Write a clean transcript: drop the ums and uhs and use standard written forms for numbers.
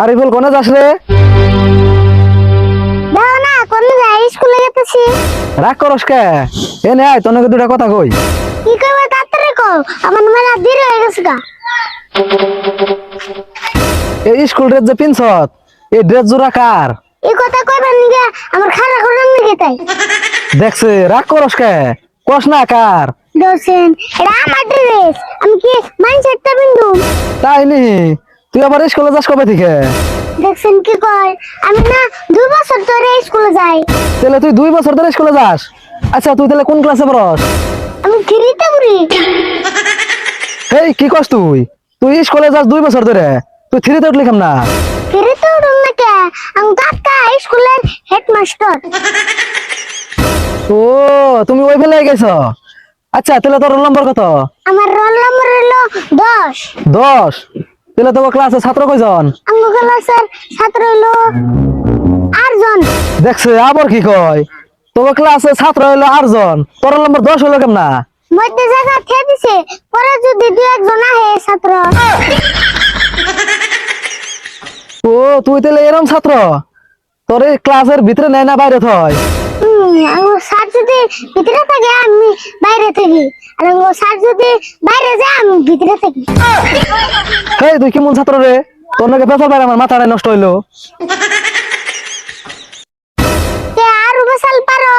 আরিফুল কোনে যাস রে? দাও না কোনে যাই স্কুলে যেতেছি। রাগ করস কে? এনে আয় তোকে দুটা কথা কই। কি কইবা তাড়াতাড়ি কও, আমার মেলা দেরি হয়ে গেছে গা। এই স্কুল ড্রেস যে পিনছত, এই ড্রেস জোড়া কার? এই কথা কইবার নিগে আমার খারাপ করার নিগে তাই। দেখছে রাগ করস কে? কস না কার? দোসেন এটা আমার ড্রেস, আমি কি মাইন্ডসেটটা বিন্দু। তাই নি? তুই আবার স্কুলে যাস কবে থেকে? দেখছেন কি কয়, আমি না 2 বছর ধরে স্কুলে যাই। তাহলে তুই 2 বছর ধরে স্কুলে যাস? আচ্ছা তুই তাহলে কোন ক্লাসে পড়স? আমি ফ্রিতে পড়ি। এই কি কস তুই? তুই স্কুলে যাস 2 বছর ধরে, তুই থ্রিতে উঠলি কেমন না? ফ্রিতে উঠুন না কে, আমি কাকা স্কুলের হেডমাস্টার। ও তুমি ওই ফেলে গেছ। আচ্ছা তাহলে তোর রোল নম্বর কত? আমার রোল নম্বর হলো 10। 10? তাহলে তোর ক্লাসে ছাত্র কয়জন? আমার ক্লাসের ছাত্র হলো 8 জন। দেখছে আবার কি কয়, তোর ক্লাসে ছাত্র হইলো 8 জন, তোর রোল নম্বর 10 হলো কেমন না? মধ্যে জায়গা খেয়ে দিছে, পরে যদি 2-1 জন আহে ছাত্র। ও তুই তাহলে এরম ছাত্র, তোর এই ক্লাসের ভিতরে নেয় না বাইরে থয়? আমার স্যার যদি ভিতরে থাকে আমি বাইরে থাকি, আর আমার স্যার যদি বাইরে যায় আমি ভিতরে থাকি। এই তুই কেমন ছাত্র রে? তোর নাকি পেছাল বাইরে আমার মাথাটা নষ্ট হইলো। কে আর বেসাল পারো?